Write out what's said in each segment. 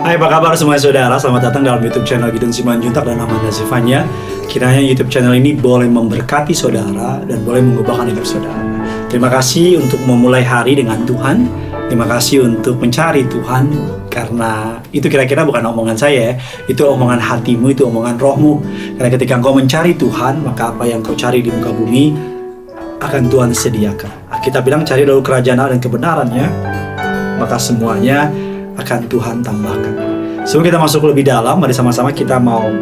Hai, apa kabar semua saudara? Selamat datang dalam YouTube channel Gideon Simanjuntak dan Amanda Zevanya. Kiranya YouTube channel ini boleh memberkati saudara dan boleh mengubahkan hidup saudara. Terima kasih untuk memulai hari dengan Tuhan. Terima kasih untuk mencari Tuhan, karena itu kira-kira bukan omongan saya ya. Itu omongan hatimu, itu omongan rohmu. Karena ketika engkau mencari Tuhan, maka apa yang kau cari di muka bumi akan Tuhan sediakan. Kita bilang cari dulu kerajaan Allah dan kebenarannya, maka semuanya akan Tuhan tambahkan. Sebelum kita masuk lebih dalam, mari sama-sama kita mau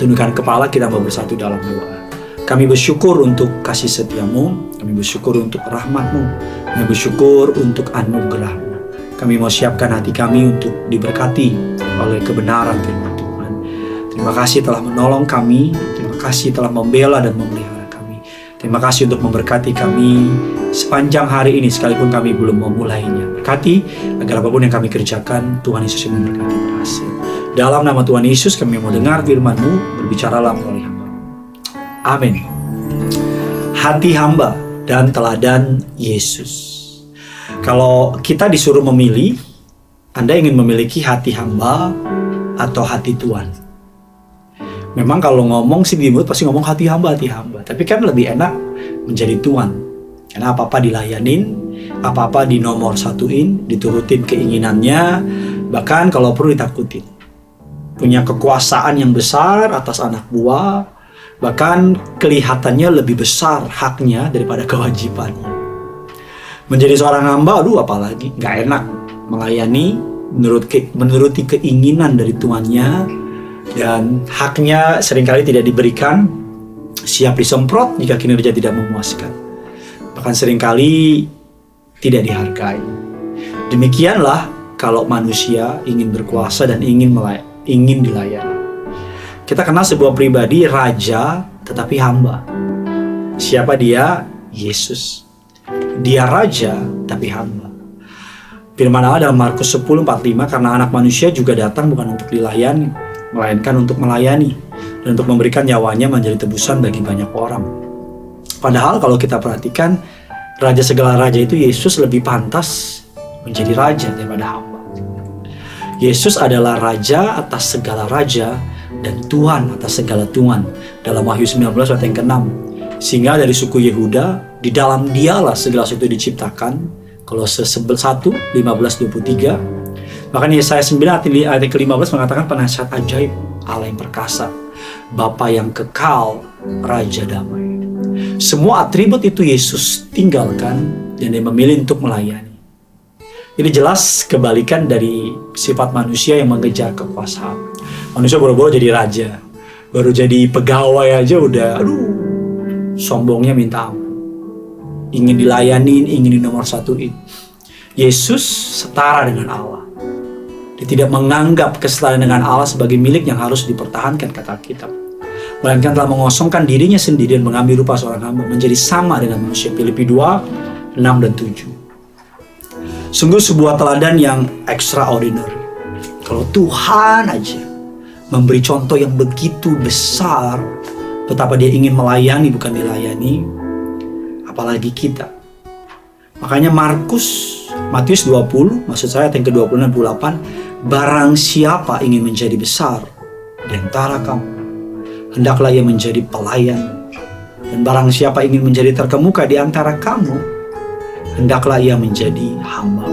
tundukkan kepala, kita mau bersatu dalam doa. Kami bersyukur untuk kasih setiamu, kami bersyukur untuk rahmatmu, kami bersyukur untuk anugerahmu. Kami mau siapkan hati kami untuk diberkati oleh kebenaran firman Tuhan. Terima kasih telah menolong kami, terima kasih telah membela dan memelihara kami. Terima kasih untuk memberkati kami sepanjang hari ini sekalipun kami belum memulainya. Berkati agar apapun yang kami kerjakan, Tuhan Yesus yang memberkati berhasil. Dalam nama Tuhan Yesus kami mau dengar firman-Mu, berbicaralah melalui hamba. Amin. Hati hamba dan teladan Yesus. Kalau kita disuruh memilih, Anda ingin memiliki hati hamba atau hati Tuhan? Memang kalau ngomong sih di mulut pasti ngomong hati hamba. Tapi kan lebih enak menjadi Tuhan. Karena apa-apa dilayanin, apa-apa dinomor satuin, diturutin keinginannya, bahkan kalau perlu ditakutin. Punya kekuasaan yang besar atas anak buah, bahkan kelihatannya lebih besar haknya daripada kewajibannya. Menjadi seorang hamba, apalagi gak enak melayani, menuruti keinginan dari tuannya, dan haknya seringkali tidak diberikan, siap disemprot jika kinerja tidak memuaskan. Bahkan seringkali tidak dihargai. Demikianlah kalau manusia ingin berkuasa dan ingin dilayani. Kita kenal sebuah pribadi raja tetapi hamba. Siapa dia? Yesus. Dia raja tapi hamba. Firman Allah dalam Markus 10:45, karena anak manusia juga datang bukan untuk dilayani, melainkan untuk melayani dan untuk memberikan nyawanya menjadi tebusan bagi banyak orang. Padahal kalau kita perhatikan, raja segala raja itu Yesus lebih pantas menjadi raja daripada hamba. Yesus adalah raja atas segala raja dan Tuhan atas segala Tuhan dalam Wahyu 19 ayat yang ke-6. Sehingga dari suku Yehuda, di dalam dialah segala sesuatu diciptakan. Kolose 1:15-23. Bahkan Yesaya 9 ayat ke-15 mengatakan penasihat ajaib, Allah yang perkasa, Bapa yang kekal, Raja damai. Semua atribut itu Yesus tinggalkan dan dia memilih untuk melayani. Ini jelas kebalikan dari sifat manusia yang mengejar kekuasaan. Manusia boro-boro jadi raja, baru jadi pegawai aja udah sombongnya minta ampun. Ingin dilayanin, ingin dinomor satuin. Yesus setara dengan Allah. Dia tidak menganggap kesetaraan dengan Allah sebagai milik yang harus dipertahankan, kata Alkitab. Melainkan telah mengosongkan dirinya sendiri dan mengambil rupa seorang hamba, menjadi sama dengan manusia. Filipi 2:6 dan 7. Sungguh sebuah teladan yang extraordinary. Kalau Tuhan aja memberi contoh yang begitu besar, betapa dia ingin melayani bukan dilayani, apalagi kita. Makanya Matius 20, maksud saya yang ke-28, barang siapa ingin menjadi besar di antara kamu, hendaklah ia menjadi pelayan. Dan barang siapa ingin menjadi terkemuka di antara kamu, hendaklah ia menjadi hamba.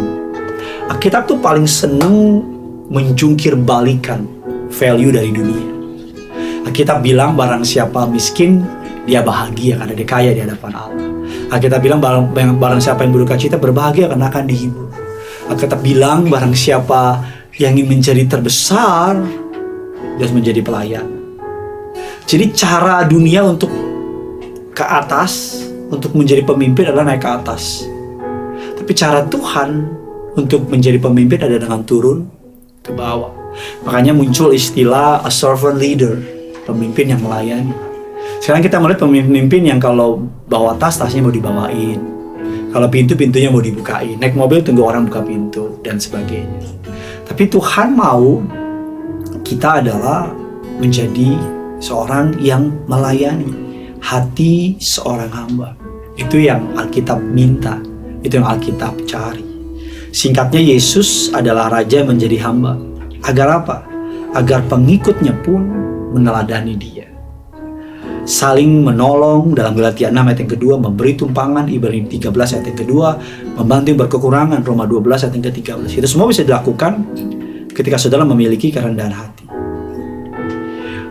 Alkitab tuh paling seneng menjungkir balikan value dari dunia. Alkitab bilang barang siapa miskin, dia bahagia karena dia kaya di hadapan Allah. Alkitab bilang barang siapa yang berduka cita berbahagia karena akan dihibur. Alkitab bilang barang siapa yang ingin menjadi terbesar, dia harus menjadi pelayan. Jadi cara dunia untuk ke atas, untuk menjadi pemimpin adalah naik ke atas. Tapi cara Tuhan untuk menjadi pemimpin adalah dengan turun ke bawah. Makanya muncul istilah a servant leader, pemimpin yang melayani. Sekarang kita melihat pemimpin yang kalau bawa tasnya mau dibawain, kalau pintunya mau dibukain, naik mobil tunggu orang buka pintu dan sebagainya. Tapi Tuhan mau kita adalah menjadi seorang yang melayani, hati seorang hamba. Itu yang Alkitab minta, itu yang Alkitab cari. Singkatnya, Yesus adalah raja menjadi hamba. Agar apa? Agar pengikutnya pun meneladani dia. Saling menolong dalam Galatia 6 ayat yang kedua, memberi tumpangan Ibrani 13 ayat yang kedua, membantu yang berkekurangan Roma 12 ayat yang ke-13. Itu semua bisa dilakukan ketika saudara memiliki kerendahan hati.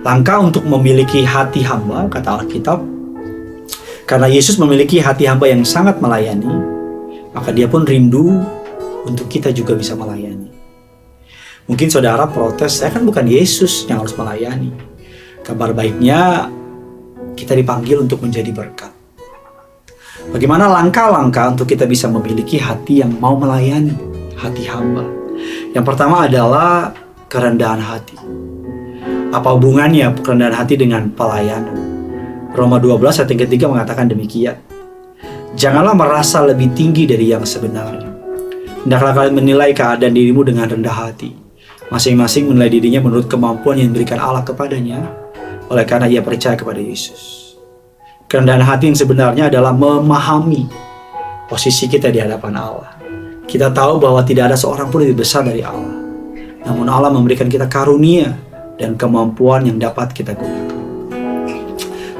Langkah untuk memiliki hati hamba, kata Alkitab, karena Yesus memiliki hati hamba yang sangat melayani, maka dia pun rindu untuk kita juga bisa melayani. Mungkin saudara protes, saya kan bukan Yesus yang harus melayani. Kabar baiknya, kita dipanggil untuk menjadi berkat. Bagaimana langkah-langkah untuk kita bisa memiliki hati yang mau melayani, hati hamba? Yang pertama adalah kerendahan hati. Apa hubungannya kerendahan hati dengan pelayanan? Roma 12 ayat yang ketiga mengatakan demikian. Janganlah merasa lebih tinggi dari yang sebenarnya. Hendaklah kalian menilai keadaan dirimu dengan rendah hati. Masing-masing menilai dirinya menurut kemampuan yang diberikan Allah kepadanya, oleh karena ia percaya kepada Yesus. Kerendahan hati yang sebenarnya adalah memahami posisi kita di hadapan Allah. Kita tahu bahwa tidak ada seorang pun lebih besar dari Allah. Namun Allah memberikan kita karunia dan kemampuan yang dapat kita gunakan.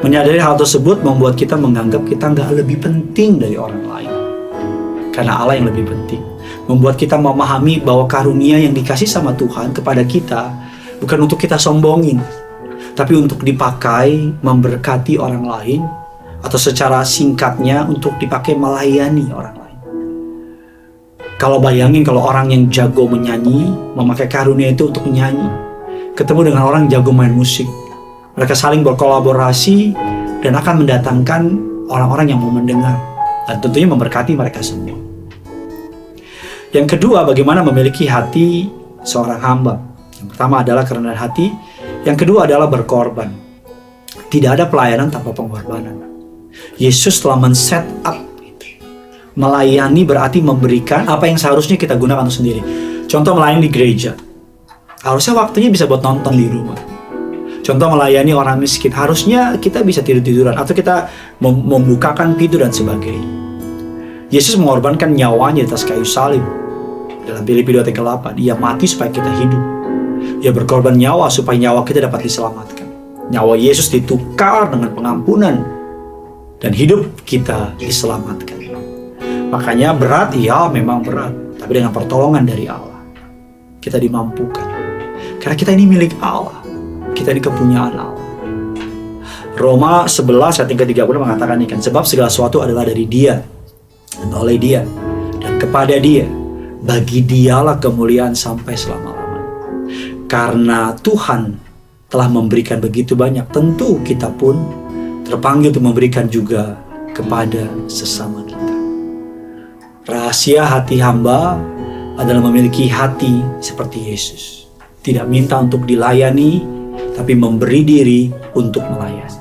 Menyadari hal tersebut membuat kita menganggap kita nggak lebih penting dari orang lain, karena Allah yang lebih penting. Membuat kita memahami bahwa karunia yang dikasih sama Tuhan kepada kita bukan untuk kita sombongin, tapi untuk dipakai memberkati orang lain, atau secara singkatnya untuk dipakai melayani orang lain. Kalau bayangin kalau orang yang jago menyanyi memakai karunia itu untuk menyanyi, ketemu dengan orang yang jago main musik, mereka saling berkolaborasi dan akan mendatangkan orang-orang yang mau mendengar, dan tentunya memberkati mereka semua. Yang kedua, bagaimana memiliki hati seorang hamba? Yang pertama adalah kerendahan hati. Yang kedua adalah berkorban. Tidak ada pelayanan tanpa pengorbanan. Yesus telah men-set up itu. Melayani berarti memberikan apa yang seharusnya kita gunakan untuk sendiri. Contoh melayani di gereja, harusnya waktunya bisa buat nonton di rumah. Contoh melayani orang miskin, harusnya kita bisa tidur-tiduran atau kita membukakan pintu dan sebagainya. Yesus mengorbankan nyawanya di atas kayu salib. Dalam Filipi 2:8, dia mati supaya kita hidup. Dia berkorban nyawa supaya nyawa kita dapat diselamatkan. Nyawa Yesus ditukar dengan pengampunan dan hidup kita diselamatkan. Makanya berat, ya memang berat, tapi dengan pertolongan dari Allah kita dimampukan. Karena kita ini milik Allah. Kita ini kepunyaan Allah. Roma 11 ayat yang ke-30 mengatakan ini kan, sebab segala sesuatu adalah dari Dia dan oleh Dia dan kepada Dia. Bagi Dialah kemuliaan sampai selama-lamanya. Karena Tuhan telah memberikan begitu banyak, tentu kita pun terpanggil untuk memberikan juga kepada sesama kita. Rahasia hati hamba adalah memiliki hati seperti Yesus. Tidak minta untuk dilayani, tapi memberi diri untuk melayani.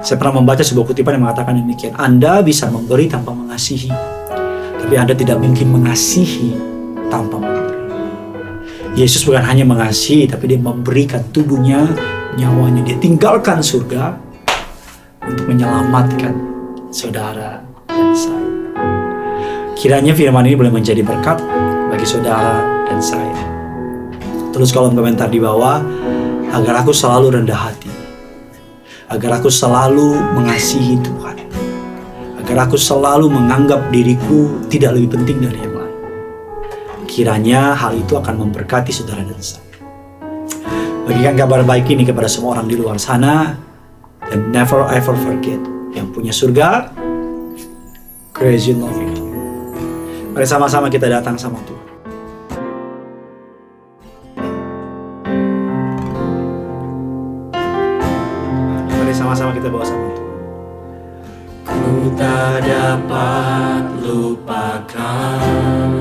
Saya pernah membaca sebuah kutipan yang mengatakan demikian, Anda bisa memberi tanpa mengasihi, tapi Anda tidak mungkin mengasihi tanpa memberi. Yesus bukan hanya mengasihi, tapi dia memberikan tubuhnya, nyawanya. Dia tinggalkan surga untuk menyelamatkan saudara dan saya. Kiranya firman ini boleh menjadi berkat bagi saudara dan saya. Tulis kolom komentar di bawah, agar aku selalu rendah hati, agar aku selalu mengasihi Tuhan, agar aku selalu menganggap diriku tidak lebih penting dari yang lain. Kiranya hal itu akan memberkati saudara dan saya. Bagikan kabar baik ini kepada semua orang di luar sana, dan never ever forget, yang punya surga, crazy loving. Mari sama-sama kita datang sama Tuhan. Mari sama-sama kita bawa sama Tuhan. Ku tak dapat lupakan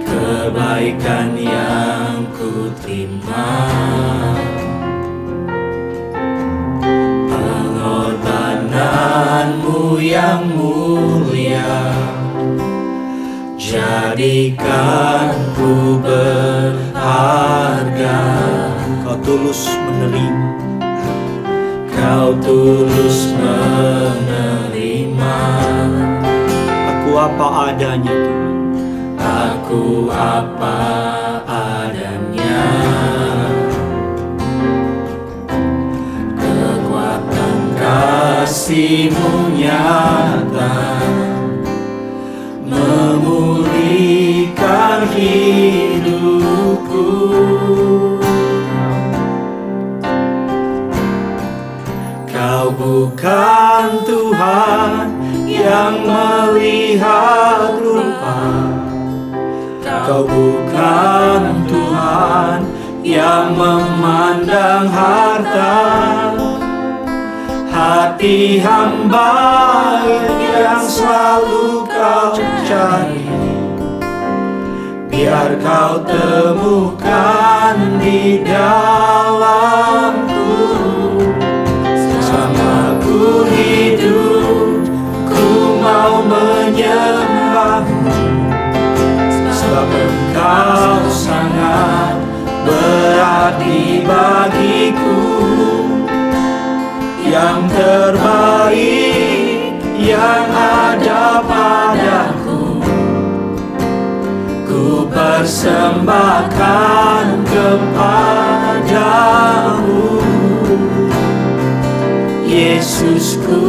kebaikan yang ku terima, pengorbananmu yang mulia, jadikan ku berharga. Kau tulus menerima, Kau tulus menerima aku apa adanya Tuhan, aku Aku apa adanya, kekuatan kasih-Mu nyata memulihkan hidupku. Kau bukan Tuhan yang melihat rupa, Kau bukan Tuhan yang memandang harta. Hati hamba yang selalu Kau cari, biar Kau temukan di dalamku. Selama ku hidup, ku mau menyembah-Mu, sebab Engkau sangat berarti bagiku. Yang terbaik yang ada padaku, ku persembahkan kepadamu. Yesusku,